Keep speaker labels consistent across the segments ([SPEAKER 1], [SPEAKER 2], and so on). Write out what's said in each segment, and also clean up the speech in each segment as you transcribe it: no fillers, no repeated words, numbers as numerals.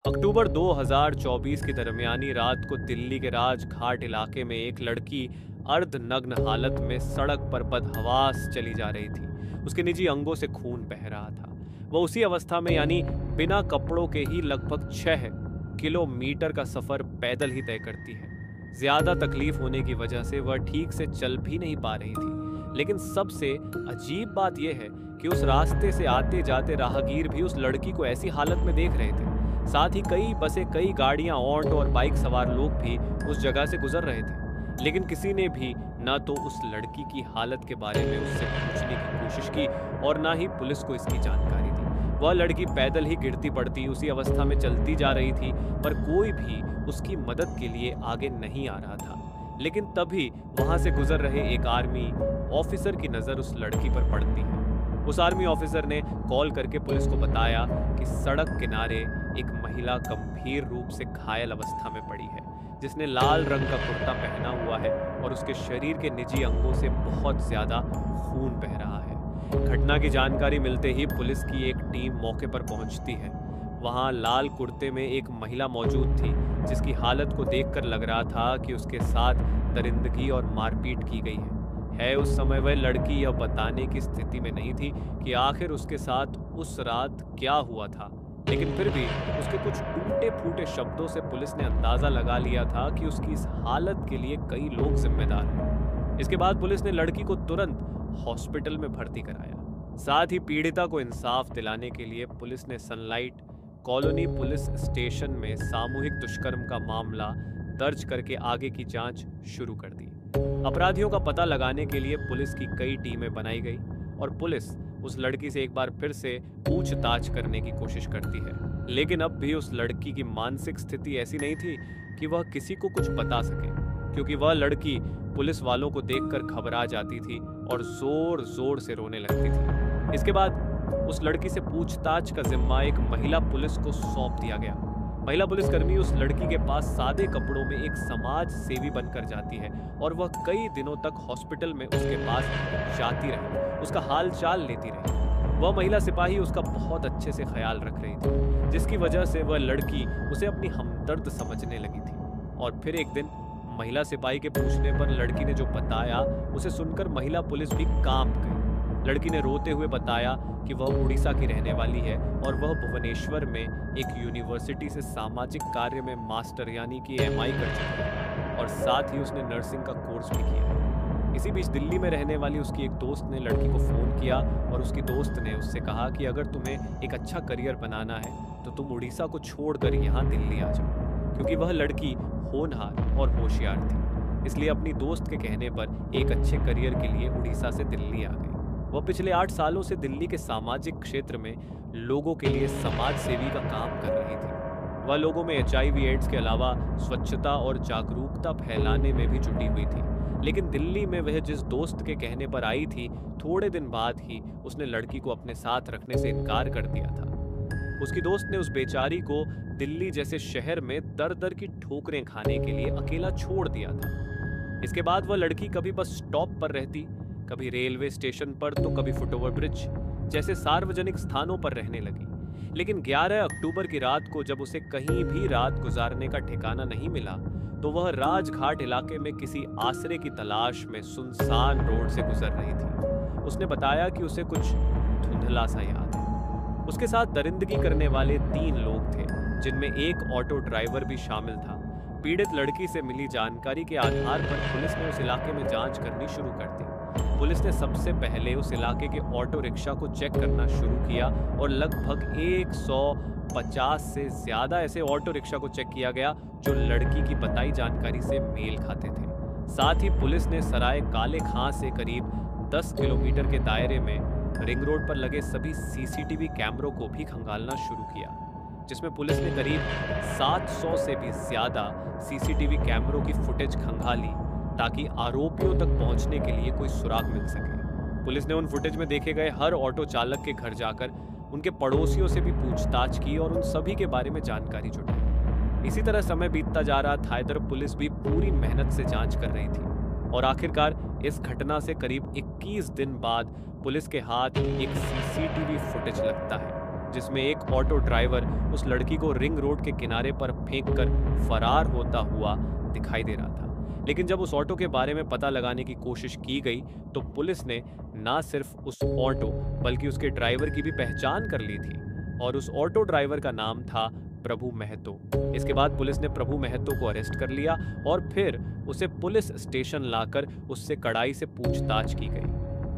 [SPEAKER 1] अक्टूबर 2024 की दरमियानी रात को दिल्ली के राजघाट इलाके में एक लड़की अर्धनग्न हालत में सड़क पर बदहवास चली जा रही थी। उसके निजी अंगों से खून बह रहा था। वह उसी अवस्था में यानी बिना कपड़ों के ही लगभग 6 किलोमीटर का सफर पैदल ही तय करती है। ज्यादा तकलीफ होने की वजह से वह ठीक से चल भी नहीं पा रही थी। लेकिन सबसे अजीब बात यह है कि उस रास्ते से आते जाते राहगीर भी उस लड़की को ऐसी हालत में देख रहे थे। साथ ही कई बसें, कई गाड़ियां, ऑटो और बाइक सवार लोग भी उस जगह से गुजर रहे थे। लेकिन किसी ने भी ना तो उस लड़की की हालत के बारे में उससे पूछने की कोशिश की और ना ही पुलिस को इसकी जानकारी दी। वह लड़की पैदल ही गिरती पड़ती उसी अवस्था में चलती जा रही थी, पर कोई भी उसकी मदद के लिए आगे नहीं आ रहा था। लेकिन तभी वहां से गुजर रहे एक आर्मी ऑफिसर की नजर उस लड़की पर पड़ती है। उस आर्मी ऑफिसर ने कॉल करके पुलिस को बताया कि सड़क किनारे एक महिला गंभीर रूप से घायल अवस्था में पड़ी है, जिसने लाल रंग का कुर्ता पहना हुआ है और उसके शरीर के निजी अंगों से बहुत ज्यादा खून बह रहा है। घटना की जानकारी मिलते ही पुलिस की एक टीम मौके पर पहुंचती है। वहां लाल कुर्ते में एक महिला मौजूद थी, जिसकी हालत को देखकर लग रहा था कि उसके साथ दरिंदगी और मारपीट की गई है। उस समय वह लड़की यह बताने की स्थिति में नहीं थी कि आखिर उसके साथ उस रात क्या हुआ था। लेकिन फिर भी उसके कुछ टूटे फूटे शब्दों से पुलिस ने अंदाजा लगा लिया था कि उसकी इस हालत के लिए कई लोग जिम्मेदार हैं। इसके बाद पुलिस ने लड़की को तुरंत हॉस्पिटल में भर्ती कराया। साथ ही पीड़िता को इंसाफ दिलाने के लिए पुलिस ने सनलाइट कॉलोनी पुलिस स्टेशन में सामूहिक दुष्कर्म का मामला दर्ज करके आगे की जांच शुरू कर दी। अपराधियों का पता लगाने के लिए पुलिस की कई टीमें बनाई गई और पुलिस उस लड़की से एक बार फिर से पूछताछ करने की कोशिश करती है। लेकिन अब भी उस लड़की की मानसिक स्थिति ऐसी नहीं थी कि वह किसी को कुछ बता सके, क्योंकि वह लड़की पुलिस वालों को देखकर घबरा जाती थी और जोर जोर से रोने लगती थी। इसके बाद उस लड़की से पूछताछ का जिम्मा एक महिला पुलिस को सौंप दिया गया। महिला पुलिसकर्मी उस लड़की के पास सादे कपड़ों में एक समाज सेवी बनकर जाती है और वह कई दिनों तक हॉस्पिटल में उसके पास जाती रही, उसका हाल चाल लेती रही। वह महिला सिपाही उसका बहुत अच्छे से ख्याल रख रही थी, जिसकी वजह से वह लड़की उसे अपनी हमदर्द समझने लगी थी। और फिर एक दिन महिला सिपाही के पूछने पर लड़की ने जो बताया उसे सुनकर महिला पुलिस भी कांप गई। लड़की ने रोते हुए बताया कि वह उड़ीसा की रहने वाली है और वह भुवनेश्वर में एक यूनिवर्सिटी से सामाजिक कार्य में मास्टर यानी कि MI कर चुकी है और साथ ही उसने नर्सिंग का कोर्स भी किया है। इसी बीच दिल्ली में रहने वाली उसकी एक दोस्त ने लड़की को फ़ोन किया और उसकी दोस्त ने उससे कहा कि अगर तुम्हें एक अच्छा करियर बनाना है तो तुम उड़ीसा को छोड़कर यहाँ दिल्ली आ जाओ, क्योंकि वह लड़की होनहार और होशियार थी। इसलिए अपनी दोस्त के कहने पर एक अच्छे करियर के लिए उड़ीसा से दिल्ली आ गई। वह पिछले 8 सालों से दिल्ली के सामाजिक क्षेत्र में लोगों के लिए समाज सेवी का काम कर रही थी। वह लोगों में HIV एड्स के अलावा स्वच्छता और जागरूकता फैलाने में भी जुटी हुई थी। लेकिन दिल्ली में वह जिस दोस्त के कहने पर आई थी, थोड़े दिन बाद ही उसने लड़की को अपने साथ रखने से इनकार कर दिया था। उसकी दोस्त ने उस बेचारी को दिल्ली जैसे शहर में दर दर की ठोकरें खाने के लिए अकेला छोड़ दिया था। इसके बाद वह लड़की कभी बस स्टॉप पर रहती, कभी रेलवे स्टेशन पर तो कभी फुटओवर ब्रिज जैसे सार्वजनिक स्थानों पर रहने लगी। लेकिन 11 अक्टूबर की रात को जब उसे कहीं भी रात गुजारने का ठिकाना नहीं मिला, तो वह राजघाट इलाके में किसी आसरे की तलाश में सुनसान रोड से गुजर रही थी। उसने बताया कि उसे कुछ धुंधला सा याद है। उसके साथ दरिंदगी करने वाले 3 लोग थे, जिनमें एक ऑटो ड्राइवर भी शामिल था। पीड़ित लड़की से मिली जानकारी के आधार पर पुलिस ने उस इलाके में जांच करनी शुरू कर दी। पुलिस ने सबसे पहले उस इलाके के ऑटो रिक्शा को चेक करना शुरू किया और लगभग 150 से ज्यादा ऐसे ऑटो रिक्शा को चेक किया गया जो लड़की की बताई जानकारी से मेल खाते थे। साथ ही पुलिस ने सराय काले खां से करीब 10 किलोमीटर के दायरे में रिंग रोड पर लगे सभी CCTV कैमरों को भी खंगालना शुरू किया, जिसमें पुलिस ने करीब 700 से भी ज्यादा CCTV कैमरों की फुटेज खंगाली ताकि आरोपियों तक पहुंचने के लिए कोई सुराग मिल सके। पुलिस ने उन फुटेज में देखे गए हर ऑटो चालक के घर जाकर उनके पड़ोसियों से भी पूछताछ की और उन सभी के बारे में जानकारी जुटाई। इसी तरह समय बीतता जा रहा था। इधर पुलिस भी पूरी मेहनत से जांच कर रही थी और आखिरकार इस घटना से करीब 21 दिन बाद पुलिस के हाथ एक CCTV फुटेज लगता है, जिसमें एक ऑटो ड्राइवर उस लड़की को रिंग रोड के किनारे पर फेंककर फरार होता हुआ दिखाई दे रहा था। लेकिन जब उस ऑटो के बारे में पता लगाने की कोशिश की गई तो पुलिस ने ना सिर्फ उस ऑटो बल्कि उसके ड्राइवर की भी पहचान कर ली थी, और उस ऑटो ड्राइवर का नाम था प्रभु महतो। इसके बाद पुलिस ने प्रभु महतो को अरेस्ट कर लिया और फिर उसे पुलिस स्टेशन लाकर उससे कड़ाई से पूछताछ की गई।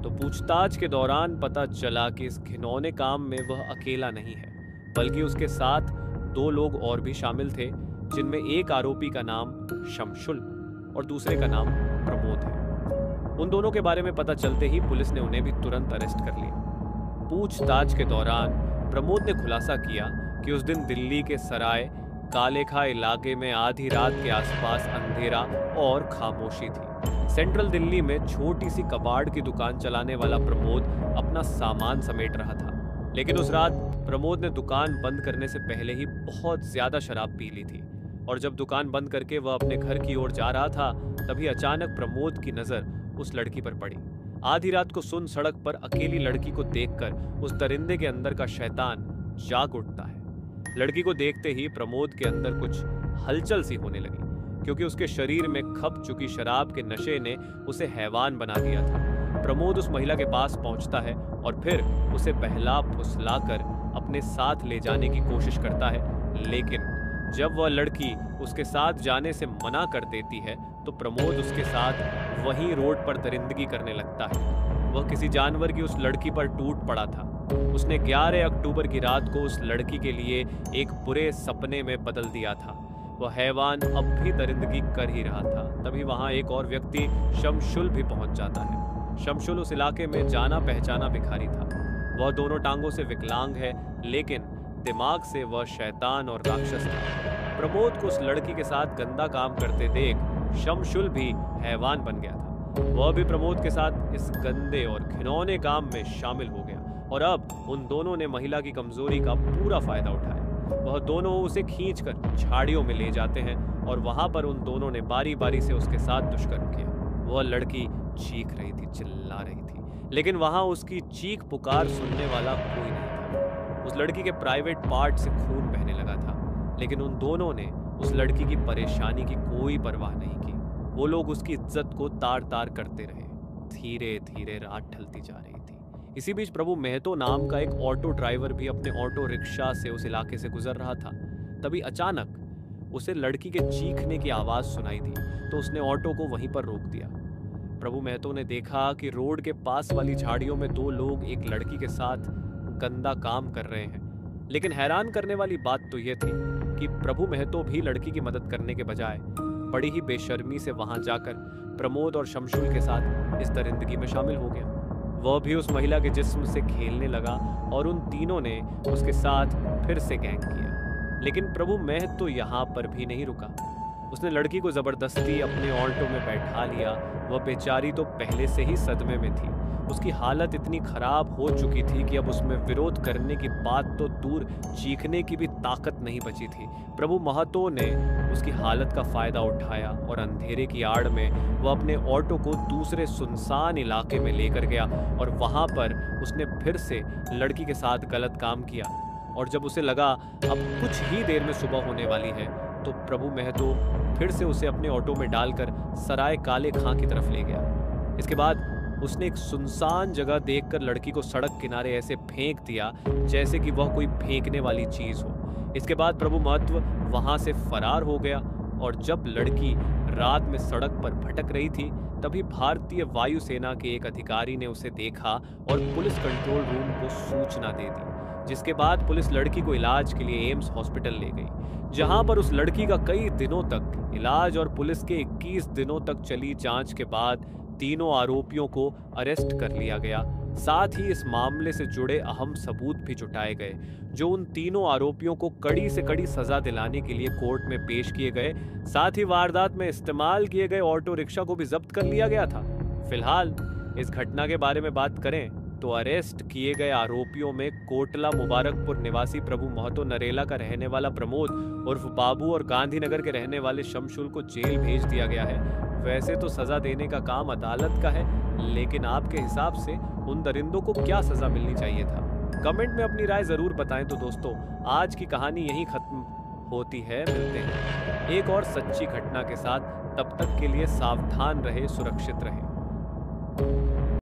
[SPEAKER 1] तो पूछताछ के दौरान पता चला कि इस घिनौने काम में वह अकेला नहीं है, बल्कि उसके साथ 2 लोग और भी शामिल थे, जिनमें एक आरोपी का नाम शमशुल और दूसरे का नाम प्रमोद है। उन दोनों के बारे में पता चलते ही पुलिस ने उन्हें भी तुरंत अरेस्ट कर लिया। पूछताछ के दौरान प्रमोद ने खुलासा किया कि उस दिन दिल्ली के सराय कालेखा इलाके में आधी रात के आसपास अंधेरा और खामोशी थी। सेंट्रल दिल्ली में छोटी सी कबाड़ की दुकान चलाने वाला प्रमोद अपना सामान समेट रहा था, लेकिन उस रात प्रमोद ने दुकान बंद करने से पहले ही बहुत ज्यादा शराब पी ली थी, और जब दुकान बंद करके वह अपने घर की ओर जा रहा था तभी अचानक प्रमोद की नजर उस लड़की पर पड़ी। आधी रात को सुन सड़क पर अकेली लड़की को देखकर उस दरिंदे के अंदर का शैतान जाग उठता है। लड़की को देखते ही प्रमोद के अंदर कुछ हलचल सी होने लगी, क्योंकि उसके शरीर में खप चुकी शराब के नशे ने उसे हैवान बना दिया था। प्रमोद उस महिला के पास पहुंचता है और फिर उसे बहला फुसलाकर अपने साथ ले जाने की कोशिश करता है, लेकिन जब वह लड़की उसके साथ जाने से मना कर देती है तो प्रमोद उसके साथ वहीं रोड पर दरिंदगी करने लगता है। वह किसी जानवर की उस लड़की पर टूट पड़ा था। उसने 11 अक्टूबर की रात को उस लड़की के लिए एक बुरे सपने में बदल दिया था। वह हैवान अब भी दरिंदगी कर ही रहा था। तभी वहां एक और व्यक्ति शमशुल भी पहुंच जाता है। शमशुल उस इलाके में जाना पहचाना भिखारी था। वह दोनों टांगों से विकलांग है, लेकिन दिमाग से वह शैतान और राक्षस था। प्रमोद को उस लड़की के साथ गंदा काम करते देख शमशुल भी हैवान बन गया था। वह भी प्रमोद के साथ इस गंदे और घिनौने काम में शामिल हो गया, और अब उन दोनों ने महिला की कमजोरी का पूरा फायदा उठाया। वह दोनों उसे खींचकर झाड़ियों में ले जाते हैं और वहां पर उन दोनों ने बारी बारी से उसके साथ दुष्कर्म किया। वह लड़की चीख रही थी, चिल्ला रही थी, लेकिन वहां उसकी चीख पुकार सुनने वाला कोई नहीं था। उस लड़की के प्राइवेट पार्ट से खून बहने लगा था, लेकिन उन दोनों ने उस लड़की की परेशानी की कोई परवाह नहीं की। वो लोग उसकी इज्जत को तार तार करते रहे। धीरे धीरे रात ढलती जा रही थी। इसी बीच प्रभु महतो नाम का एक ऑटो ड्राइवर भी अपने ऑटो रिक्शा से उस इलाके से गुजर रहा था। तभी अचानक उसे लड़की के चीखने की आवाज सुनाई दी, तो उसने ऑटो को वहीं पर रोक दिया। प्रभु महतो ने देखा कि रोड के पास वाली झाड़ियों में 2 लोग एक लड़की के साथ गंदा काम कर रहे हैं, लेकिन हैरान करने वाली बात तो यह थी कि प्रभु महतो भी लड़की की मदद करने के बजाय बड़ी ही बेशर्मी से वहां जाकर प्रमोद और शमशुल के साथ इस दरिंदगी में शामिल हो गया। वह भी उस महिला के जिस्म से खेलने लगा और उन तीनों ने उसके साथ फिर से गैंग किया। लेकिन प्रभु महतो यहाँ पर भी नहीं रुका। उसने लड़की को जबरदस्ती अपने ऑल्टो में बैठा लिया। वह बेचारी तो पहले से ही सदमे में थी। उसकी हालत इतनी खराब हो चुकी थी कि अब उसमें विरोध करने की बात तो दूर, चीखने की भी ताकत नहीं बची थी। प्रभु महतो ने उसकी हालत का फायदा उठाया और अंधेरे की आड़ में वह अपने ऑटो को दूसरे सुनसान इलाके में लेकर गया और वहां पर उसने फिर से लड़की के साथ गलत काम किया। और जब उसे लगा अब कुछ ही देर में सुबह होने वाली है, तो प्रभु महतो फिर से उसे अपने ऑटो में डालकर सराय काले खां की तरफ ले गया। इसके बाद उसने एक सुनसान जगह देखकर लड़की को सड़क किनारे ऐसे फेंक दिया जैसे कि वह कोई फेंकने वाली चीज हो। इसके बाद प्रभु महतो वहां से फरार हो गया, और जब लड़की रात में सड़क पर भटक रही थी तभी भारतीय वायुसेना के एक अधिकारी ने उसे देखा और पुलिस कंट्रोल रूम को सूचना दे दी, जिसके बाद पुलिस लड़की को इलाज के लिए एम्स हॉस्पिटल ले गई, जहां पर उस लड़की का कई दिनों तक इलाज और पुलिस के 21 दिनों तक चली जांच के बाद तीनों आरोपियों को अरेस्ट कर लिया गया। साथ ही इस मामले से जुड़े अहम सबूत भी जुटाए गए, जो उन तीनों आरोपियों को कड़ी से कड़ी सजा दिलाने के लिए कोर्ट में पेश किए गए। साथ ही वारदात में इस्तेमाल किए गए ऑटो रिक्शा को भी जब्त कर लिया गया था। फिलहाल इस घटना के बारे में बात करें तो अरेस्ट किए गए आरोपियों में कोटला मुबारकपुर निवासी प्रभु महतो, नरेला का रहने वाला प्रमोद उर्फ बाबू और गांधीनगर के रहने वाले शमशुल को जेल भेज दिया गया है। वैसे तो सजा देने का काम अदालत का है, लेकिन आपके हिसाब से उन दरिंदों को क्या सजा मिलनी चाहिए था? कमेंट में अपनी राय ज़रूर बताएं। तो दोस्तों, आज की कहानी यहीं ख़त्म होती है। मिलते हैं एक और सच्ची घटना के साथ। तब तक के लिए सावधान रहे, सुरक्षित रहे।